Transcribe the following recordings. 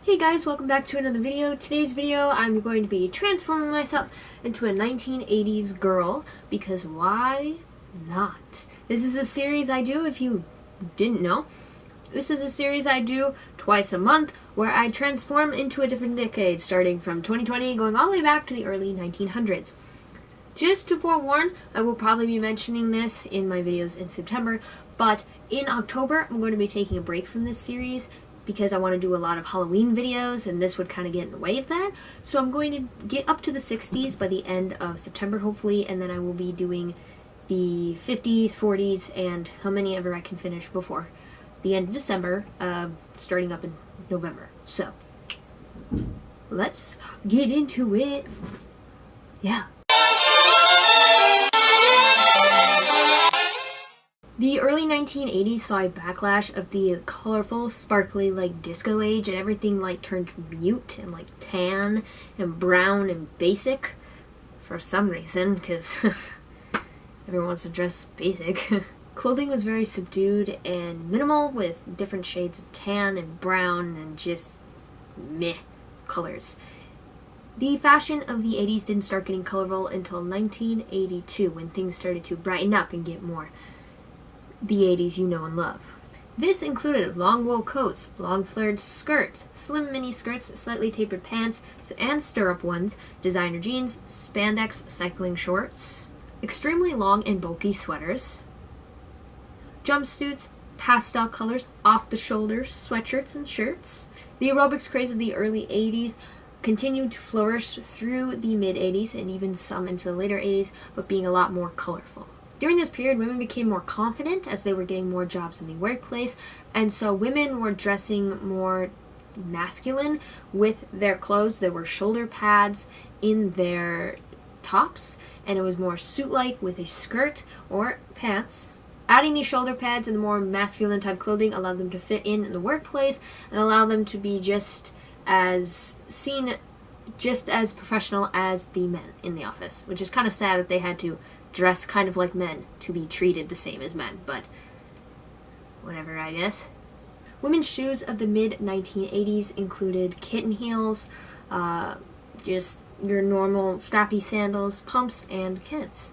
Hey guys, welcome back to another video. Today's video, I'm going to be transforming myself into a 1980s girl, because why not? This is a series I do, if you didn't know. This is a series I do twice a month, where I transform into a different decade, starting from 2020, going all the way back to the early 1900s. Just to forewarn, I will probably be mentioning this in my videos in September, but in October, I'm going to be taking a break from this series because I want to do a lot of Halloween videos, and this would kind of get in the way of that. So I'm going to get up to the 60s by the end of September, hopefully, and then I will be doing the 50s, 40s, and how many ever I can finish before the end of December, starting up in November. So, let's get into it. Yeah. The early 1980s saw a backlash of the colorful, sparkly, disco age, and everything turned mute and tan and brown and basic for some reason, because everyone wants to dress basic. Clothing was very subdued and minimal, with different shades of tan and brown and just meh colors. The fashion of the 80s didn't start getting colorful until 1982, when things started to brighten up and get more the 80s you know and love. This included long wool coats, long flared skirts, slim mini skirts, slightly tapered pants, and stirrup ones, designer jeans, spandex cycling shorts, extremely long and bulky sweaters, jumpsuits, pastel colors, off-the-shoulder sweatshirts and shirts. The aerobics craze of the early 80s continued to flourish through the mid-80s and even some into the later 80s, but being a lot more colorful. During this period, women became more confident as they were getting more jobs in the workplace, and so women were dressing more masculine with their clothes. There were shoulder pads in their tops, and it was more suit-like with a skirt or pants. Adding these shoulder pads and the more masculine type clothing allowed them to fit in the workplace and allow them to be just as professional as the men in the office, which is kind of sad that they had to dress kind of like men to be treated the same as men, but whatever, I guess. Women's shoes of the mid-1980s included kitten heels, just your normal strappy sandals, pumps, and kids.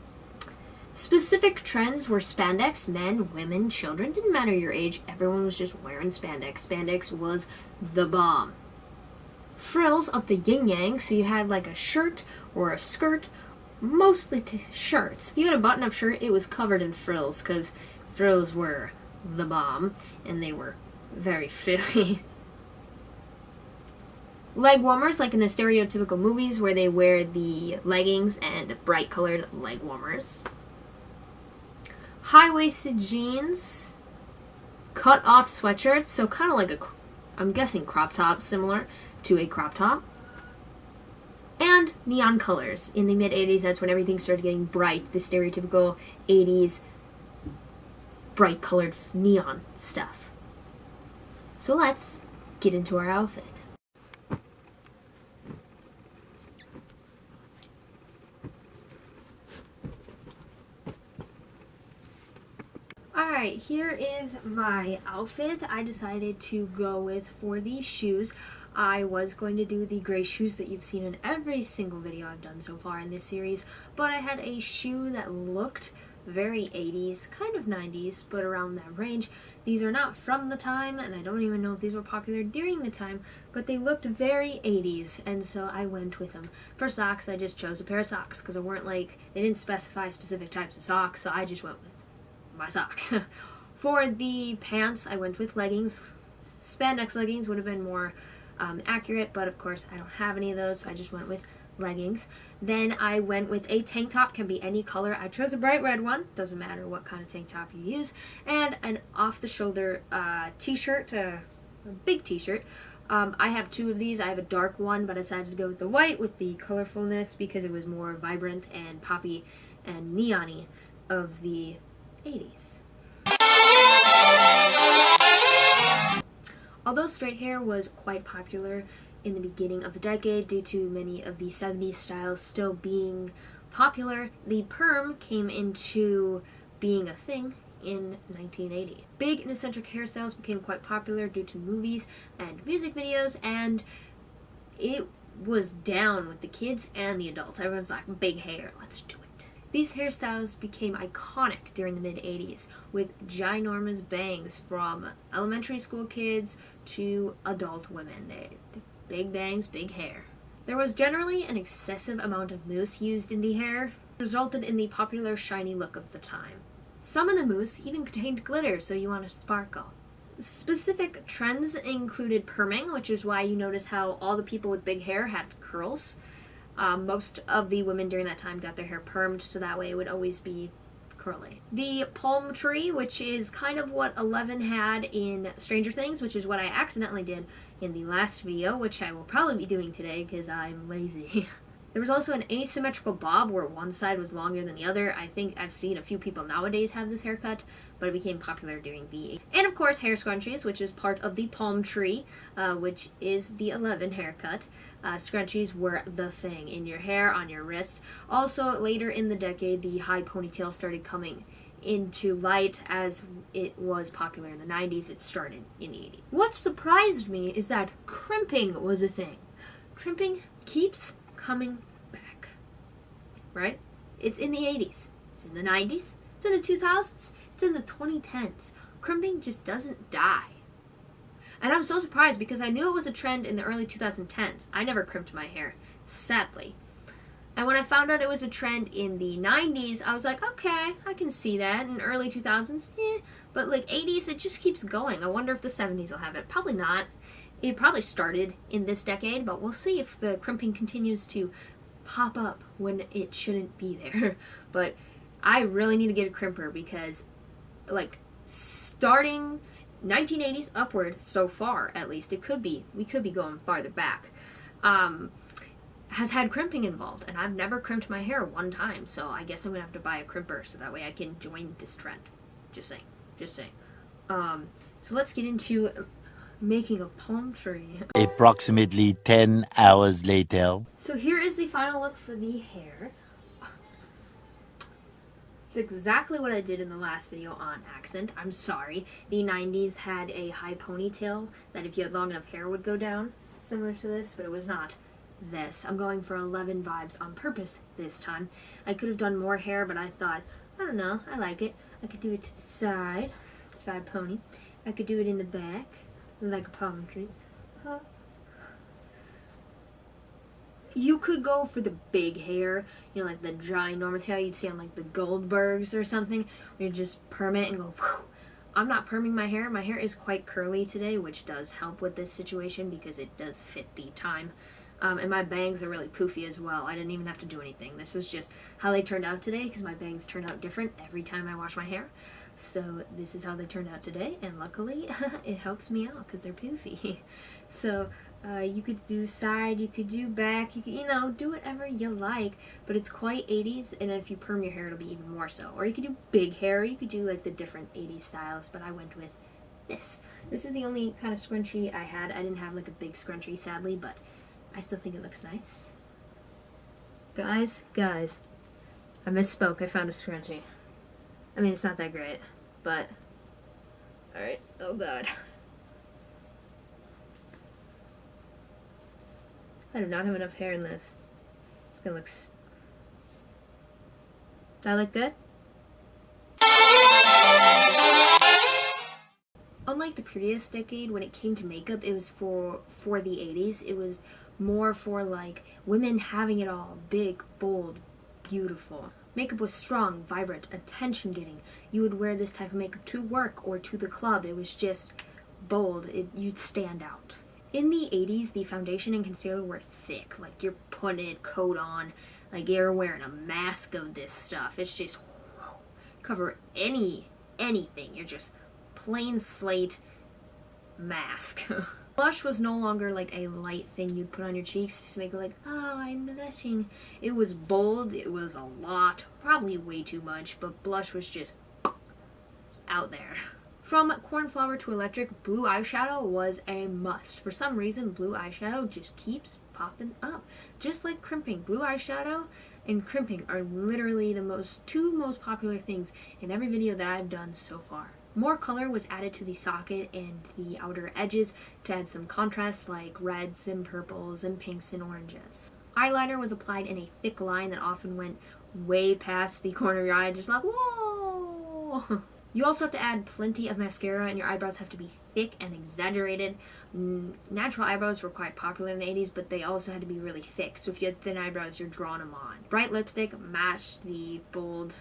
Specific trends were spandex. Men, women, children, didn't matter your age, everyone was just wearing spandex. Spandex was the bomb. Frills of the yin-yang, so you had a shirt or a skirt, mostly shirts. If you had a button-up shirt, it was covered in frills, because frills were the bomb, and they were very frilly. Leg warmers, like in the stereotypical movies where they wear the leggings and bright-colored leg warmers. High-waisted jeans, cut-off sweatshirts, so kind of I'm guessing crop top, similar to a crop top. And neon colors. In the mid-80s, that's when everything started getting bright, the stereotypical 80s bright-colored neon stuff. So let's get into our outfit. Alright, here is my outfit I decided to go with for these shoes. I was going to do the gray shoes that you've seen in every single video I've done so far in this series, but I had a shoe that looked very 80s, kind of 90s, but around that range. These are not from the time, and I don't even know if these were popular during the time, but they looked very 80s, and so I went with them. For socks, I just chose a pair of socks, because they didn't specify specific types of socks, so I just went with my socks. For the pants, I went with leggings. Spandex leggings would have been more accurate, but of course I don't have any of those, so I just went with leggings. Then I went with a tank top, can be any color. I chose a bright red one, doesn't matter what kind of tank top you use, and an off-the-shoulder t-shirt, a big t-shirt. I have two of these. I have a dark one, but I decided to go with the white with the colorfulness because it was more vibrant and poppy and neon-y of the 80s. Although straight hair was quite popular in the beginning of the decade due to many of the 70s styles still being popular, the perm came into being a thing in 1980. Big and eccentric hairstyles became quite popular due to movies and music videos, and it was down with the kids and the adults. Everyone's like, big hair, let's do it. These hairstyles became iconic during the mid-80s, with ginormous bangs from elementary school kids to adult women. Big bangs, big hair. There was generally an excessive amount of mousse used in the hair, resulted in the popular shiny look of the time. Some of the mousse even contained glitter, so you want to sparkle. Specific trends included perming, which is why you notice how all the people with big hair had curls. Most of the women during that time got their hair permed, so that way it would always be curly. The palm tree, which is kind of what Eleven had in Stranger Things, which is what I accidentally did in the last video, which I will probably be doing today because I'm lazy. There was also an asymmetrical bob where one side was longer than the other. I think I've seen a few people nowadays have this haircut, but it became popular during the... And of course, hair scrunchies, which is part of the palm tree, which is the 11 haircut. Scrunchies were the thing in your hair, on your wrist. Also, later in the decade, the high ponytail started coming into light as it was popular in the 90s. It started in the 80s. What surprised me is that crimping was a thing. Crimping keeps coming back, right? It's in the 80s, it's in the 90s, it's in the 2000s, it's in the 2010s. Crimping just doesn't die. And I'm so surprised because I knew it was a trend in the early 2010s. I never crimped my hair, sadly. And when I found out it was a trend in the 90s, I was like, okay, I can see that. In early 2000s, but like 80s, it just keeps going. I wonder if the 70s will have it. Probably not. It probably started in this decade, but we'll see if the crimping continues to pop up when it shouldn't be there. But I really need to get a crimper because, like, starting 1980s upward, so far at least, we could be going farther back, has had crimping involved, and I've never crimped my hair one time, so I guess I'm gonna have to buy a crimper so that way I can join this trend. Just saying. So let's get into making a palm tree. Approximately 10 hours later. So here is the final look for the hair. It's exactly what I did in the last video on accent. I'm sorry. The 90s had a high ponytail that if you had long enough hair would go down, similar to this, but it was not this. I'm going for 11 vibes on purpose this time. I could have done more hair, but I thought, I don't know, I like it. I could do it to the side pony. I could do it in the back, like a palm tree. You could go for the big hair, you know, like the ginormous hair you'd see on like the Goldbergs or something, where you just perm it and go, whew. I'm not perming my hair. My hair is quite curly today, which does help with this situation because it does fit the time. And my bangs are really poofy as well. I didn't even have to do anything. This is just how they turned out today because my bangs turn out different every time I wash my hair. So this is how they turned out today, and luckily it helps me out because they're poofy. So you could do side, you could do back, you could, you know, do whatever you like, but it's quite 80s, and if you perm your hair it'll be even more so. Or you could do big hair, you could do like the different 80s styles, but I went with this. This is the only kind of scrunchie I had. I didn't have like a big scrunchie, sadly, but I still think it looks nice. Guys, I misspoke. I found a scrunchie. I mean, it's not that great, but... Alright, oh god. I do not have enough hair in this. It's gonna look... Does that look good? Unlike the previous decade, when it came to makeup, it was for the 80s. It was more for, like, women having it all. Big, bold, beautiful. Makeup was strong, vibrant, attention-getting. You would wear this type of makeup to work or to the club. It was just bold. You'd stand out. In the 80s, the foundation and concealer were thick. Like, you're putting a coat on. Like, you're wearing a mask of this stuff. It's just cover anything. You're just plain slate mask. Blush was no longer like a light thing you'd put on your cheeks just to make it like, oh, I'm blushing. It was bold, it was a lot, probably way too much, but blush was just out there. From cornflower to electric, blue eyeshadow was a must. For some reason, blue eyeshadow just keeps popping up. Just like crimping, blue eyeshadow and crimping are literally the two most popular things in every video that I've done so far. More color was added to the socket and the outer edges to add some contrast, like reds and purples and pinks and oranges. Eyeliner was applied in a thick line that often went way past the corner of your eye, just like, whoa! You also have to add plenty of mascara, and your eyebrows have to be thick and exaggerated. Natural eyebrows were quite popular in the 80s, but they also had to be really thick. So if you had thin eyebrows, you're drawing them on. Bright lipstick matched the bold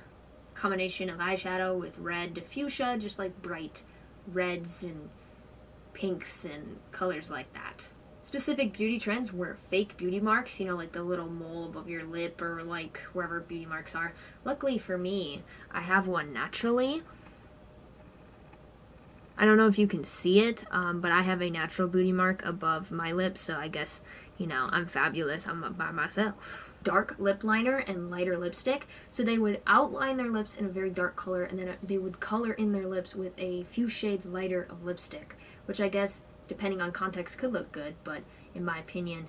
combination of eyeshadow with red to fuchsia, just like bright reds and pinks and colors like that. Specific beauty trends were fake beauty marks, you know, like the little mole above your lip or like wherever beauty marks are. Luckily for me, I have one naturally. I don't know if you can see it, but I have a natural beauty mark above my lips, so I guess, you know, I'm fabulous. I'm by myself. Dark lip liner and lighter lipstick. So they would outline their lips in a very dark color, and then they would color in their lips with a few shades lighter of lipstick, which I guess, depending on context, could look good, but in my opinion,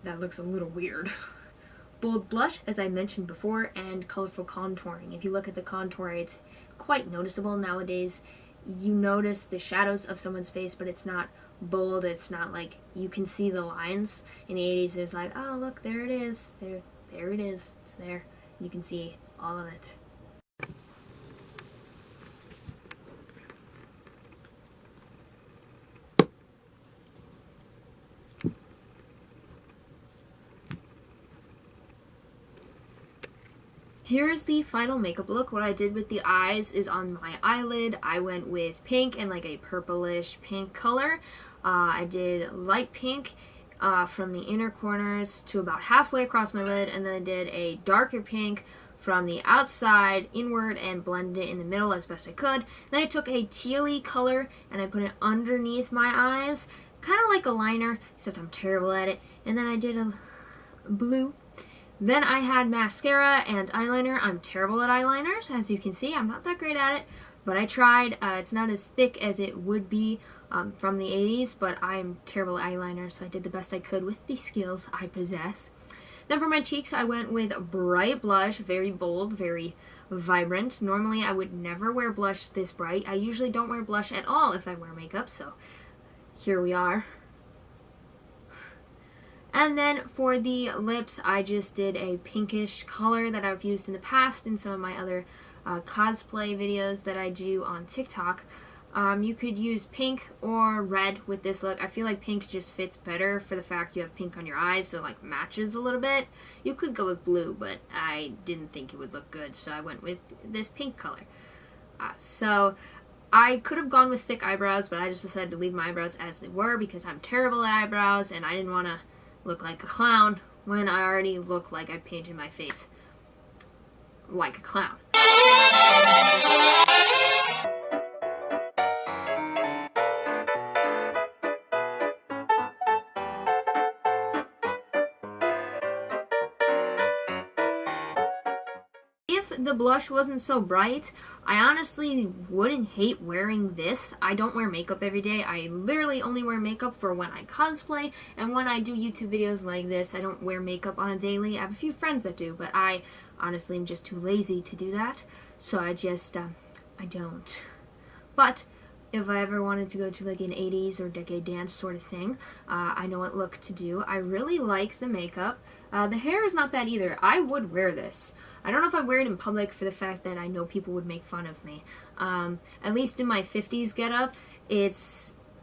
that looks a little weird. Bold blush, as I mentioned before, and colorful contouring. If you look at the contour, it's quite noticeable nowadays. You notice the shadows of someone's face, but it's not bold. It's not like you can see the lines. In the 80s, it was like, oh, look, there it is. There it is. It's there. You can see all of it. Here's the final makeup look. What I did with the eyes is on my eyelid, I went with pink and like a purplish pink color. I did light pink from the inner corners to about halfway across my lid, and then I did a darker pink from the outside inward and blended it in the middle as best I could. Then I took a tealy color and I put it underneath my eyes, kind of like a liner, except I'm terrible at it. And then I did a blue. Then I had mascara and eyeliner. I'm terrible at eyeliners, as you can see. I'm not that great at it, but I tried. It's not as thick as it would be from the 80s, but I'm terrible at eyeliner, so I did the best I could with the skills I possess. Then for my cheeks, I went with bright blush, very bold, very vibrant. Normally, I would never wear blush this bright. I usually don't wear blush at all if I wear makeup, so here we are. And then for the lips, I just did a pinkish color that I've used in the past in some of my other cosplay videos that I do on TikTok. You could use pink or red with this look. I feel like pink just fits better for the fact you have pink on your eyes, so it like matches a little bit. You could go with blue, but I didn't think it would look good, so I went with this pink color. So I could have gone with thick eyebrows, but I just decided to leave my eyebrows as they were because I'm terrible at eyebrows and I didn't want to look like a clown when I already look like I painted my face like a clown. If the blush wasn't so bright, I honestly wouldn't hate wearing this. I don't wear makeup every day. I literally only wear makeup for when I cosplay, and when I do YouTube videos like this, I don't wear makeup on a daily. I have a few friends that do, but I honestly am just too lazy to do that, so I just, I don't. But if I ever wanted to go to like an 80s or decade dance sort of thing, I know what look to do. I really like the makeup. The hair is not bad either. I would wear this. I don't know if I'd wear it in public for the fact that I know people would make fun of me. At least in my 50s getup,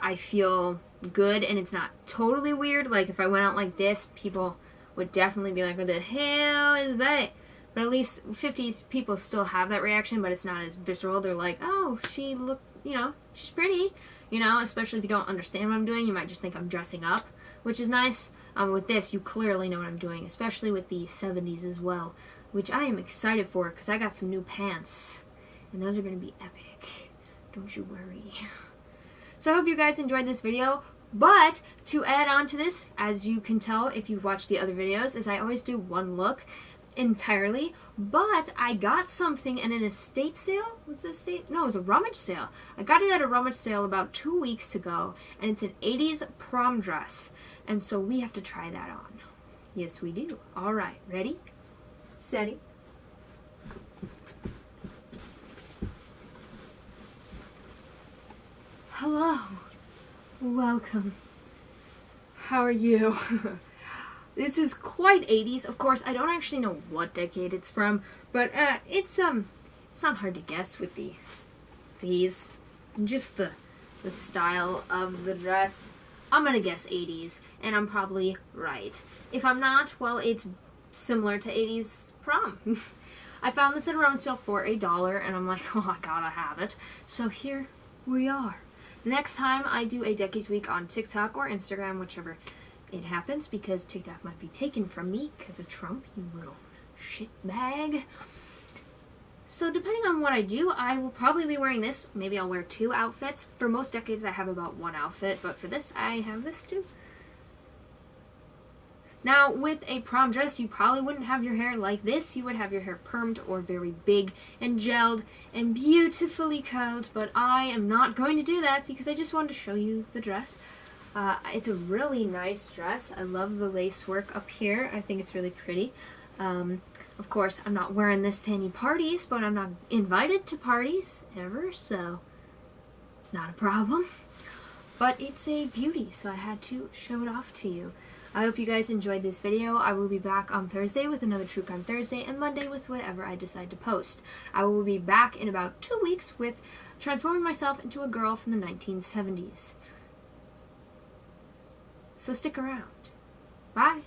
I feel good and it's not totally weird. Like if I went out like this, people would definitely be like, what the hell is that? But at least 50s people still have that reaction, but it's not as visceral. They're like, oh, she look, you know, she's pretty. You know, especially if you don't understand what I'm doing, you might just think I'm dressing up, which is nice. With this, you clearly know what I'm doing, especially with the 70s as well, which I am excited for because I got some new pants, and those are going to be epic. Don't you worry. So I hope you guys enjoyed this video, but to add on to this, as you can tell if you've watched the other videos, is I always do one look entirely, but I got something in an estate sale. What's this estate? No, it was a rummage sale. I got it at a rummage sale about 2 weeks ago, and it's an 80s prom dress, and so we have to try that on. Yes, we do. All right, ready? Steady. Hello. Welcome. How are you? This is quite 80s. Of course, I don't actually know what decade it's from, but it's not hard to guess with these. Just the style of the dress. I'm gonna guess 80s, and I'm probably right. If I'm not, well, it's similar to 80s prom. I found this at a rummage sale for $1, and I'm like, oh, I gotta have it. So here we are. Next time I do a Decades Week on TikTok or Instagram, whichever it happens, because TikTok might be taken from me because of Trump, you little shitbag. So depending on what I do, I will probably be wearing this. Maybe I'll wear 2 outfits. For most decades, I have about 1 outfit, but for this, I have this too. Now, with a prom dress, you probably wouldn't have your hair like this. You would have your hair permed or very big and gelled and beautifully curled, but I am not going to do that because I just wanted to show you the dress. It's a really nice dress. I love the lace work up here. I think it's really pretty. Of course, I'm not wearing this to any parties, but I'm not invited to parties ever, so it's not a problem. But it's a beauty, so I had to show it off to you. I hope you guys enjoyed this video. I will be back on Thursday with another True Crime Thursday, and Monday with whatever I decide to post. I will be back in about 2 weeks with transforming myself into a girl from the 1970s. So stick around. Bye!